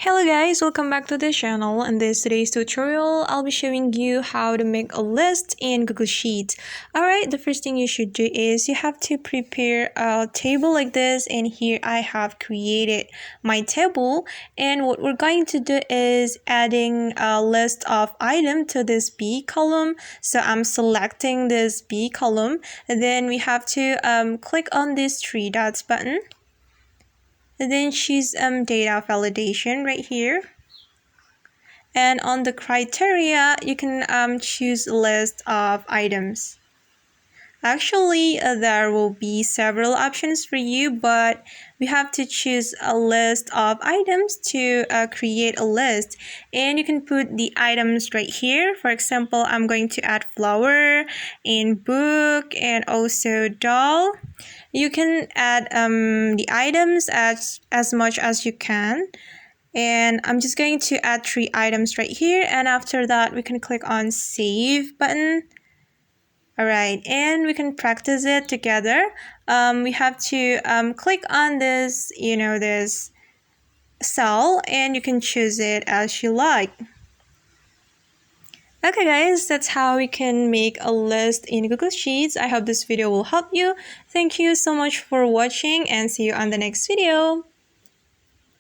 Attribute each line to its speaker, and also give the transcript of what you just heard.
Speaker 1: Hello guys, welcome back to the channel. In today's tutorial, I'll be showing you how to make a list in Google Sheets. Alright, the first thing you should do is you have to prepare a table like this, and here I have created my table, and what we're going to do is adding a list of items to this B column. So I'm selecting this B column, and then we have to click on this three dots button. And then choose data validation right here, and on the criteria you can choose a list of items. Actually there will be several options for you, but we have to choose a list of items to create a list, and you can put the items right here. For example, I'm going to add flower and book and also doll. You can add the items as much as you can, and I'm just going to add 3 items right here, and after that we can click on save button. Alright, and we can practice it together. We have to click on this, this cell, and you can choose it as you like. Okay guys, that's how we can make a list in Google Sheets. I hope this video will help you. Thank you so much for watching, and see you on the next video.